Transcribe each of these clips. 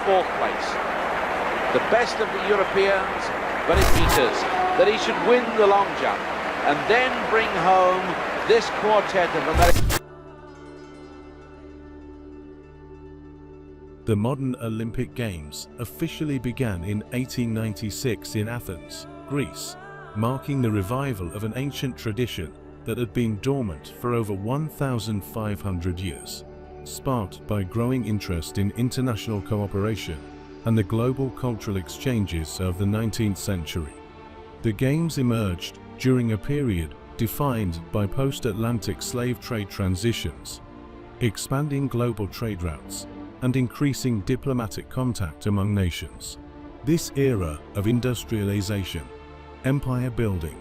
4th place. The best of the Europeans, but it matters that he should win the long jump and then bring home this quartet of American. The modern Olympic Games officially began in 1896 in Athens, Greece, marking the revival of an ancient tradition that had been dormant for over 1,500 years, sparked by growing interest in international cooperation and the global cultural exchanges of the 19th century. The Games emerged during a period defined by post-Atlantic slave trade transitions, expanding global trade routes, and increasing diplomatic contact among nations. This era of industrialization, empire building,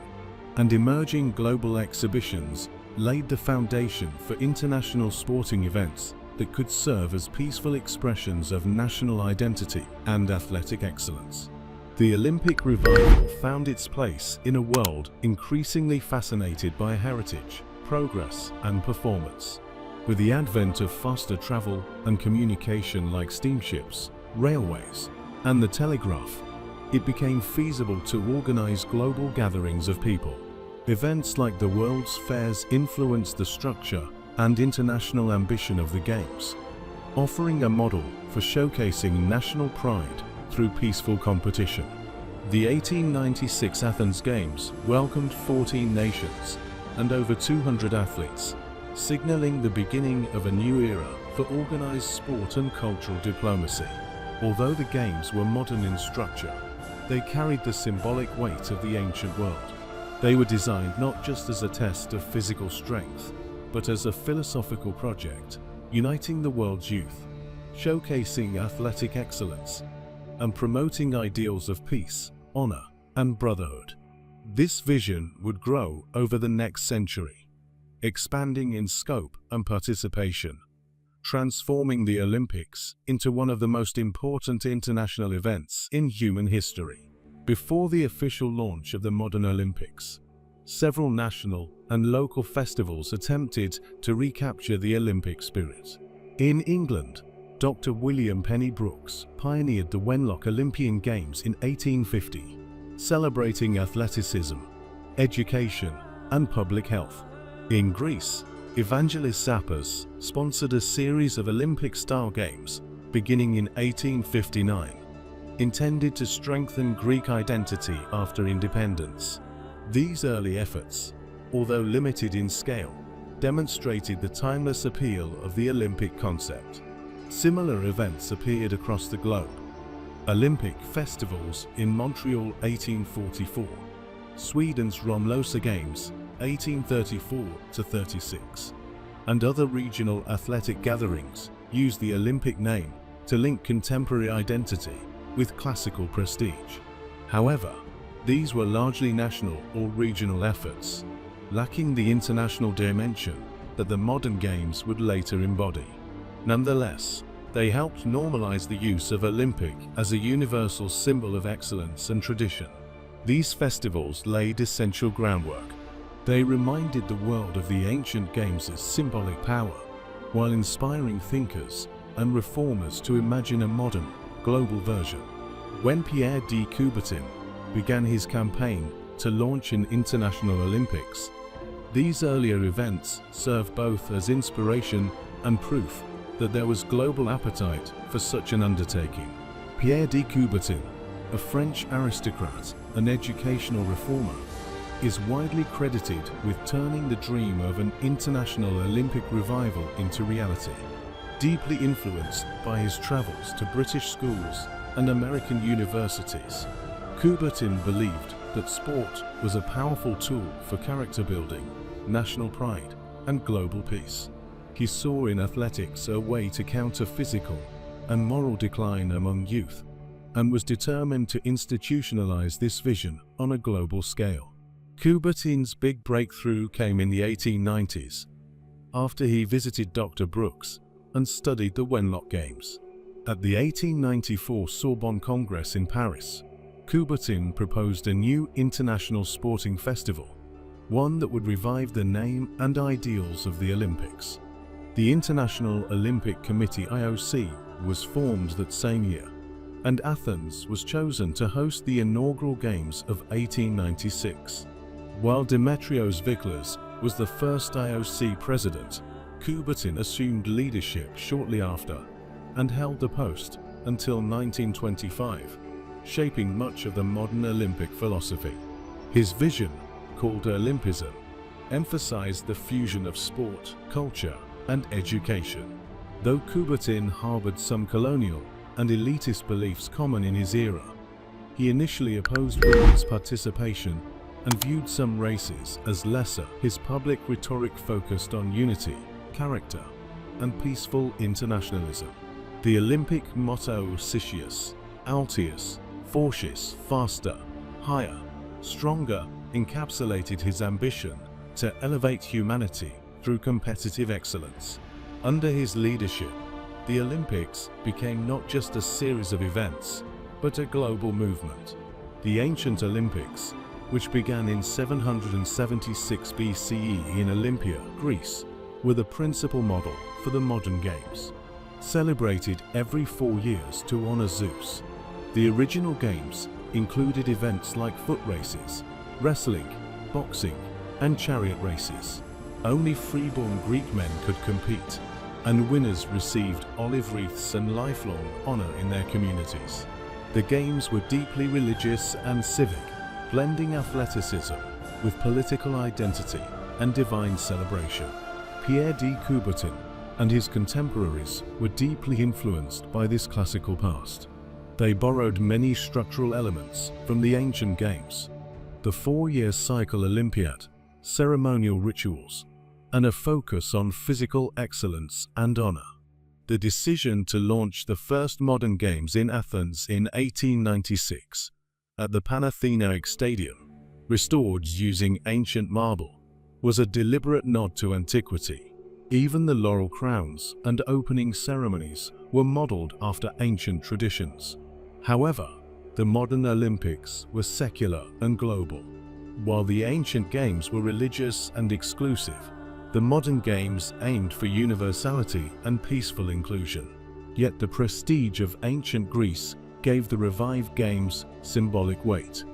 and emerging global exhibitions laid the foundation for international sporting events that could serve as peaceful expressions of national identity and athletic excellence. The Olympic revival found its place in a world increasingly fascinated by heritage, progress, and performance. With the advent of faster travel and communication like steamships, railways, and the telegraph, it became feasible to organize global gatherings of people. Events like the World's Fairs influenced the structure and international ambition of the Games, offering a model for showcasing national pride through peaceful competition. The 1896 Athens Games welcomed 14 nations and over 200 athletes, signaling the beginning of a new era for organized sport and cultural diplomacy. Although the Games were modern in structure, they carried the symbolic weight of the ancient world. They were designed not just as a test of physical strength, but as a philosophical project, uniting the world's youth, showcasing athletic excellence, and promoting ideals of peace, honor, and brotherhood. This vision would grow over the next century, expanding in scope and participation, transforming the Olympics into one of the most important international events in human history. Before the official launch of the modern Olympics, several national and local festivals attempted to recapture the Olympic spirit. In England, Dr. William Penny Brooks pioneered the Wenlock Olympian Games in 1850, celebrating athleticism, education, and public health. In Greece, Evangelos Zappos sponsored a series of Olympic-style games beginning in 1859, intended to strengthen Greek identity after independence. These early efforts, although limited in scale, demonstrated the timeless appeal of the Olympic concept. Similar events appeared across the globe. Olympic festivals in Montreal 1844, Sweden's Romlosa Games 1834-36, and other regional athletic gatherings used the Olympic name to link contemporary identity with classical prestige. However, these were largely national or regional efforts, lacking the international dimension that the modern games would later embody. Nonetheless, they helped normalize the use of Olympic as a universal symbol of excellence and tradition. These festivals laid essential groundwork. They reminded the world of the ancient games' symbolic power, while inspiring thinkers and reformers to imagine a modern, global version. When Pierre de Coubertin began his campaign to launch an international Olympics, these earlier events served both as inspiration and proof that there was global appetite for such an undertaking. Pierre de Coubertin, a French aristocrat and educational reformer, is widely credited with turning the dream of an international Olympic revival into reality. Deeply influenced by his travels to British schools and American universities, Coubertin believed that sport was a powerful tool for character building, national pride, and global peace. He saw in athletics a way to counter physical and moral decline among youth, and was determined to institutionalize this vision on a global scale. Coubertin's big breakthrough came in the 1890s, after he visited Dr. Brooks and studied the Wenlock Games. At the 1894 Sorbonne Congress in Paris, Coubertin proposed a new international sporting festival, one that would revive the name and ideals of the Olympics. The International Olympic Committee (IOC) was formed that same year, and Athens was chosen to host the inaugural Games of 1896. While Demetrios Viklas was the first IOC president, Coubertin assumed leadership shortly after and held the post until 1925, shaping much of the modern Olympic philosophy. His vision, called Olympism, emphasized the fusion of sport, culture, and education. Though Coubertin harbored some colonial and elitist beliefs common in his era, he initially opposed women's participation and viewed some races as lesser. His public rhetoric focused on unity, character, and peaceful internationalism. The Olympic motto Citius, Altius, Fortius, faster, higher, stronger, encapsulated his ambition to elevate humanity through competitive excellence. Under his leadership, the Olympics became not just a series of events, but a global movement. The ancient Olympics, which began in 776 BCE in Olympia, Greece, were the principal model for the modern Games. Celebrated every 4 years to honor Zeus, the original Games included events like foot races, wrestling, boxing, and chariot races. Only freeborn Greek men could compete, and winners received olive wreaths and lifelong honor in their communities. The Games were deeply religious and civic, blending athleticism with political identity and divine celebration. Pierre de Coubertin and his contemporaries were deeply influenced by this classical past. They borrowed many structural elements from the ancient Games: the 4-year cycle Olympiad, ceremonial rituals, and a focus on physical excellence and honor. The decision to launch the first modern Games in Athens in 1896 at the Panathenaic Stadium, restored using ancient marble, was a deliberate nod to antiquity. Even the laurel crowns and opening ceremonies were modeled after ancient traditions. However, the modern Olympics were secular and global. While the ancient Games were religious and exclusive, the modern Games aimed for universality and peaceful inclusion. Yet the prestige of ancient Greece gave the revived Games symbolic weight.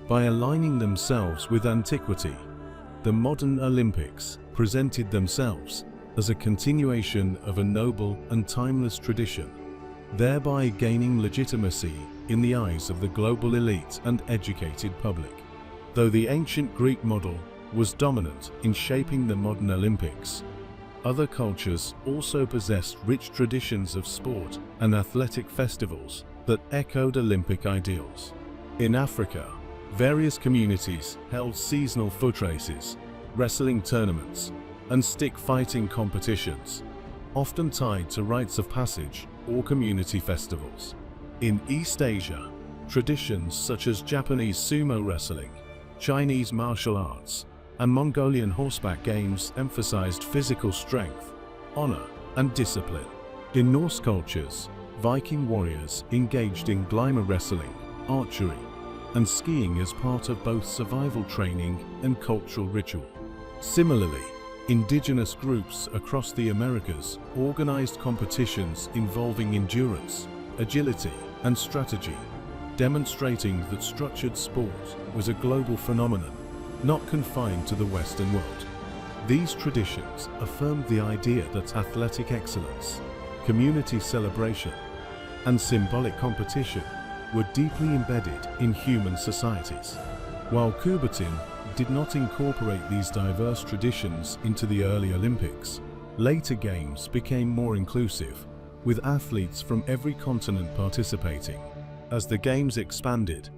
By aligning themselves with antiquity, the modern Olympics presented themselves as a continuation of a noble and timeless tradition, thereby gaining legitimacy in the eyes of the global elite and educated public. Though the ancient Greek model was dominant in shaping the modern Olympics, other cultures also possessed rich traditions of sport and athletic festivals that echoed Olympic ideals. In Africa, various communities held seasonal foot races, wrestling tournaments, and stick fighting competitions, often tied to rites of passage or community festivals. In East Asia, traditions such as Japanese sumo wrestling, Chinese martial arts, and Mongolian horseback games emphasized physical strength, honor, and discipline. In Norse cultures, Viking warriors engaged in glimmer wrestling, archery, and skiing as part of both survival training and cultural ritual. Similarly, indigenous groups across the Americas organized competitions involving endurance, agility, and strategy, demonstrating that structured sport was a global phenomenon, not confined to the Western world. These traditions affirmed the idea that athletic excellence, community celebration, and symbolic competition were deeply embedded in human societies. While Coubertin did not incorporate these diverse traditions into the early Olympics, later Games became more inclusive, with athletes from every continent participating. As the Games expanded,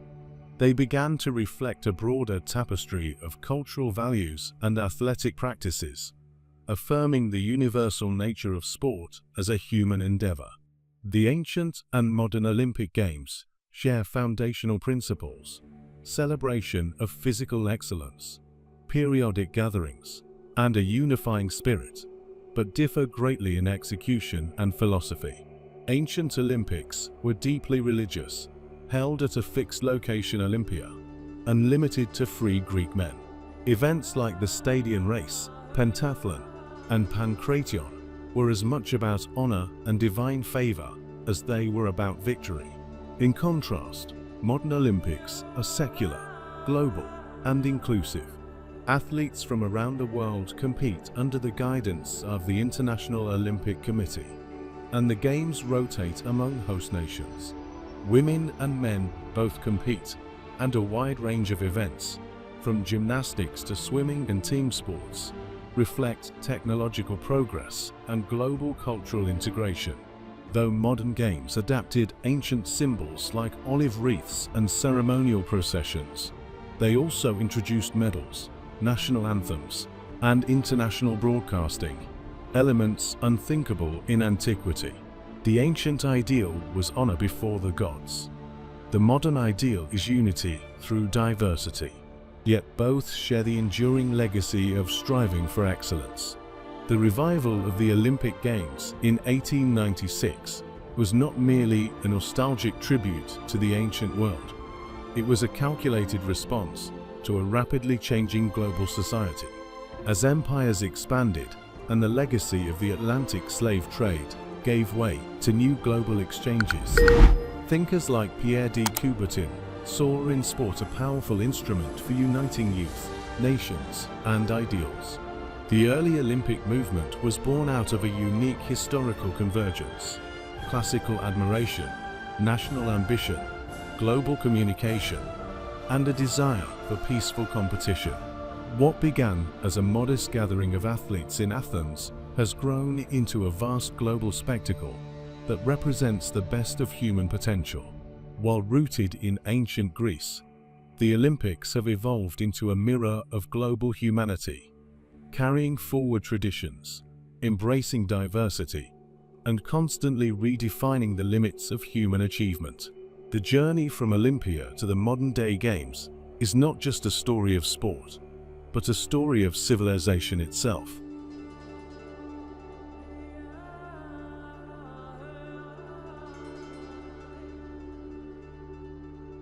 they began to reflect a broader tapestry of cultural values and athletic practices, affirming the universal nature of sport as a human endeavor. The ancient and modern Olympic Games share foundational principles: celebration of physical excellence, periodic gatherings, and a unifying spirit, but differ greatly in execution and philosophy. Ancient Olympics were deeply religious, held at a fixed location Olympia, and limited to free Greek men. Events like the Stadion Race, Pentathlon, and Pankration were as much about honor and divine favor as they were about victory. In contrast, modern Olympics are secular, global, and inclusive. Athletes from around the world compete under the guidance of the International Olympic Committee, and the Games rotate among host nations. Women and men both compete, and a wide range of events, from gymnastics to swimming and team sports, reflect technological progress and global cultural integration. Though modern games adapted ancient symbols like olive wreaths and ceremonial processions, they also introduced medals, national anthems, and international broadcasting, elements unthinkable in antiquity. The ancient ideal was honor before the gods. The modern ideal is unity through diversity. Yet both share the enduring legacy of striving for excellence. The revival of the Olympic Games in 1896 was not merely a nostalgic tribute to the ancient world. It was a calculated response to a rapidly changing global society. As empires expanded and the legacy of the Atlantic slave trade gave way to new global exchanges, thinkers like Pierre de Coubertin saw in sport a powerful instrument for uniting youth, nations, and ideals. The early Olympic movement was born out of a unique historical convergence: classical admiration, national ambition, global communication, and a desire for peaceful competition. What began as a modest gathering of athletes in Athens has grown into a vast global spectacle that represents the best of human potential. While rooted in ancient Greece, the Olympics have evolved into a mirror of global humanity, carrying forward traditions, embracing diversity, and constantly redefining the limits of human achievement. The journey from Olympia to the modern-day Games is not just a story of sport, but a story of civilization itself.